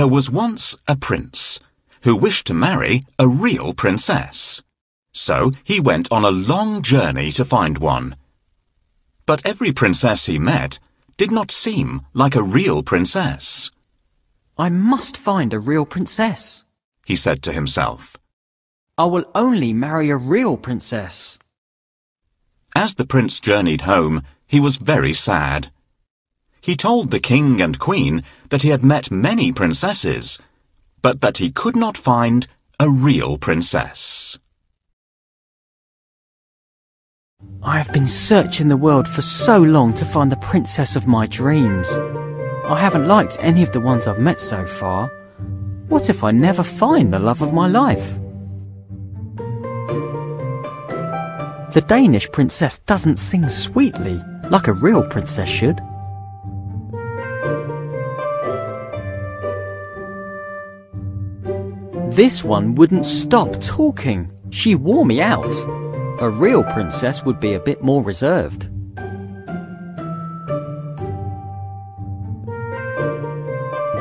There was once a prince who wished to marry a real princess. So he went on a long journey to find one. But every princess he met did not seem like a real princess. I must find a real princess, he said to himself. I will only marry a real princess. As the prince journeyed home, he was very sad. He told the king and queen that he had met many princesses, but that he could not find a real princess. I have been searching the world for so long to find the princess of my dreams. I haven't liked any of the ones I've met so far. What if I never find the love of my life? The Danish princess doesn't sing sweetly like a real princess should. This one wouldn't stop talking. She wore me out. A real princess would be a bit more reserved.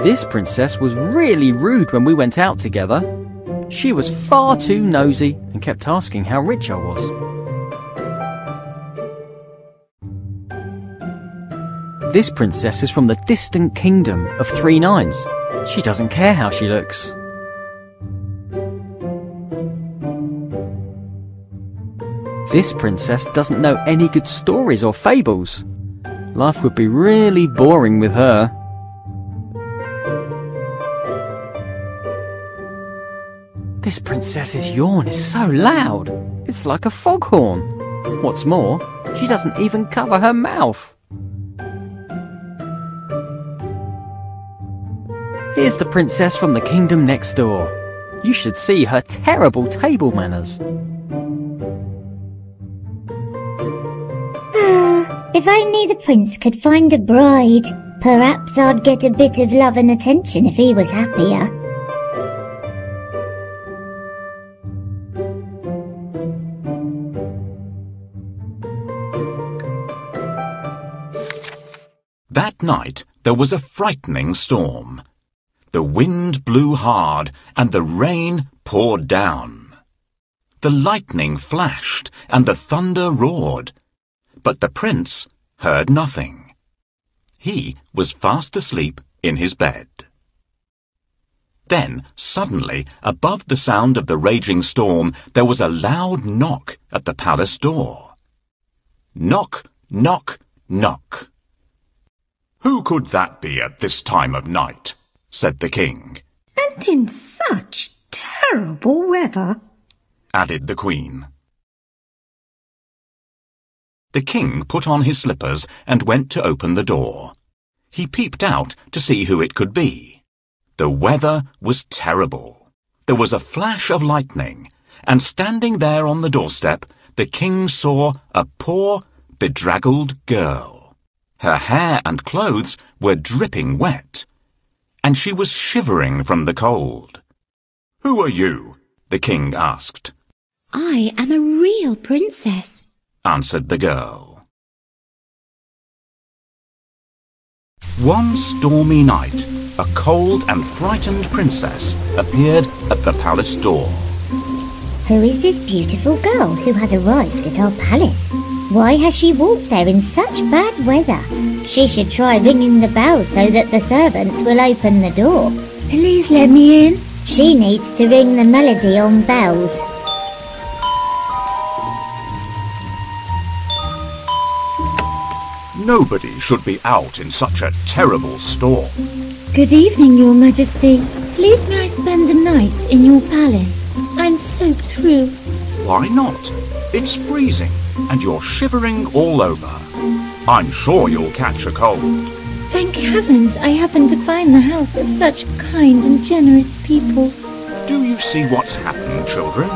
This princess was really rude when we went out together. She was far too nosy and kept asking how rich I was. This princess is from the distant kingdom of 3 nines. She doesn't care how she looks. This princess doesn't know any good stories or fables. Life would be really boring with her. This princess's yawn is so loud. It's like a foghorn. What's more, she doesn't even cover her mouth. Here's the princess from the kingdom next door. You should see her terrible table manners. If only the prince could find a bride. Perhaps I'd get a bit of love and attention if he was happier. That night there was a frightening storm. The wind blew hard and the rain poured down. The lightning flashed and the thunder roared. But the prince heard nothing. He was fast asleep in his bed. Then, suddenly, above the sound of the raging storm, there was a loud knock at the palace door. Knock, knock, knock. "Who could that be at this time of night?" said the king. "And in such terrible weather," added the queen. The king put on his slippers and went to open the door. He peeped out to see who it could be. The weather was terrible. There was a flash of lightning, and standing there on the doorstep, the king saw a poor, bedraggled girl. Her hair and clothes were dripping wet, and she was shivering from the cold. "Who are you?" the king asked. I am a real princess, answered the girl. One stormy night, a cold and frightened princess appeared at the palace door. Who is this beautiful girl who has arrived at our palace? Why has she walked there in such bad weather? She should try ringing the bell so that the servants will open the door. "Please let me in." She needs to ring the melody on bells. Nobody should be out in such a terrible storm. "Good evening, Your Majesty. Please may I spend the night in your palace? I'm soaked through." Why not? It's freezing, and you're shivering all over. I'm sure you'll catch a cold. "Thank heavens I happened to find the house of such kind and generous people." Do you see what's happened, children?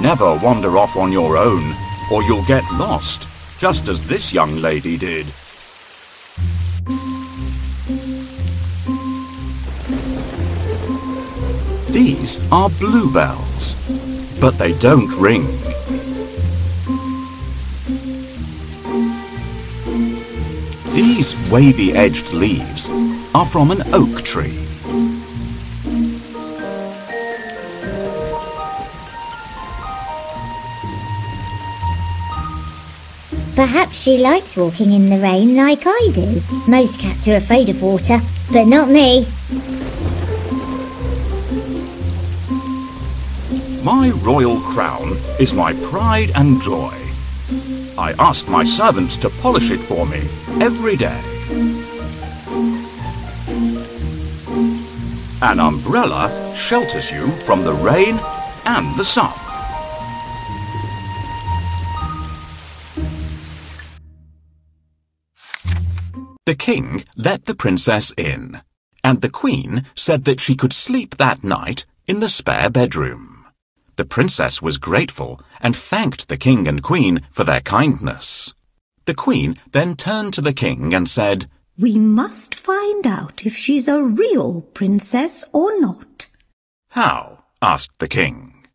Never wander off on your own, or you'll get lost, just as this young lady did. These are bluebells, but they don't ring. These wavy-edged leaves are from an oak tree. Perhaps she likes walking in the rain like I do. Most cats are afraid of water, but not me. My royal crown is my pride and joy. I ask my servants to polish it for me every day. An umbrella shelters you from the rain and the sun. The king let the princess in, and the queen said that she could sleep that night in the spare bedroom. The princess was grateful and thanked the king and queen for their kindness. The queen then turned to the king and said, "We must find out if she's a real princess or not." "How?" asked the king.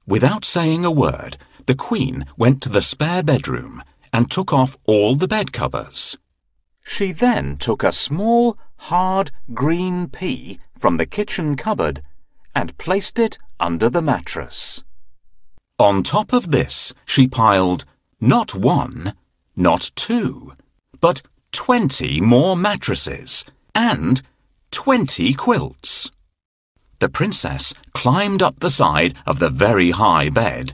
Without saying a word, the queen went to the spare bedroom and took off all the bed covers. She then took a small, hard, green pea from the kitchen cupboard and placed it under the mattress. On top of this, she piled not 1, not 2, but 20 more mattresses and 20 quilts. The princess climbed up the side of the very high bed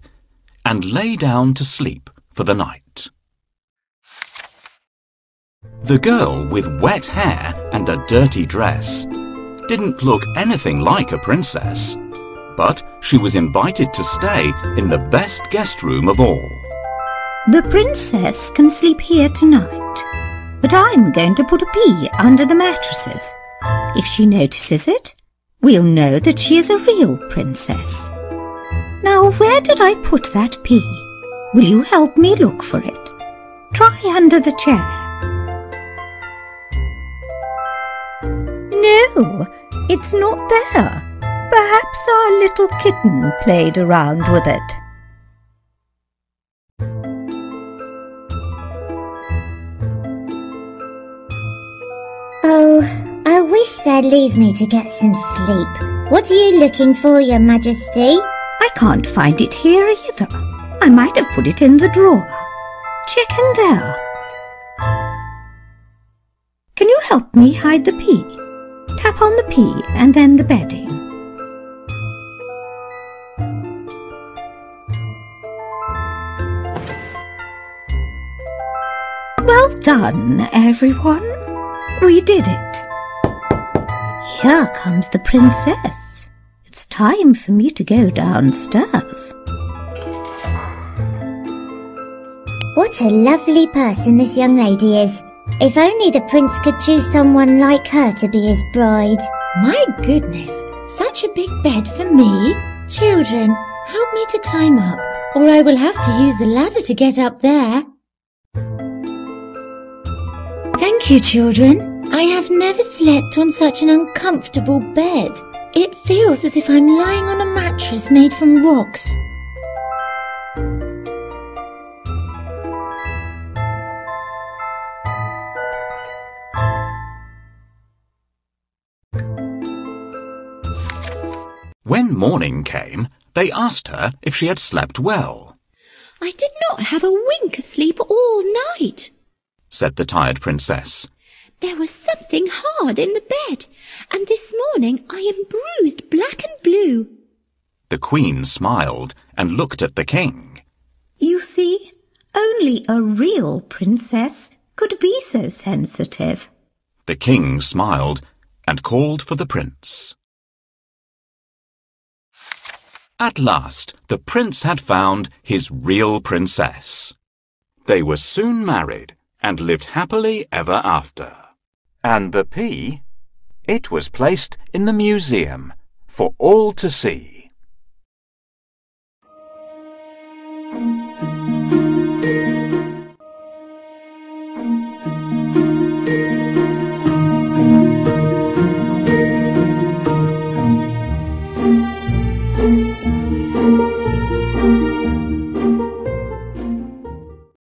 and lay down to sleep for the night. The girl with wet hair and a dirty dress didn't look anything like a princess, but she was invited to stay in the best guest room of all. "The princess can sleep here tonight, but I'm going to put a pea under the mattresses. If she notices it, we'll know that she is a real princess. Now, where did I put that pea? Will you help me look for it? Try under the chair." "No, it's not there. Perhaps our little kitten played around with it." Oh, I wish they'd leave me to get some sleep. What are you looking for, Your Majesty? I can't find it here either. I might have put it in the drawer. Check in there. Can you help me hide the pea? Tap on the pea and then the bedding. Well done, everyone. We did it. Here comes the princess. It's time for me to go downstairs. What a lovely person this young lady is. If only the prince could choose someone like her to be his bride. My goodness, such a big bed for me. Children, help me to climb up, or I will have to use the ladder to get up there. Thank you, children. I have never slept on such an uncomfortable bed. It feels as if I'm lying on a mattress made from rocks. When morning came, they asked her if she had slept well. "I did not have a wink of sleep all night," said the tired princess. "There was something hard in the bed, and this morning I am bruised black and blue." The queen smiled and looked at the king. You see, only a real princess could be so sensitive. The king smiled and called for the prince. At last, the prince had found his real princess. They were soon married and lived happily ever after. And the pea, it was placed in the museum for all to see.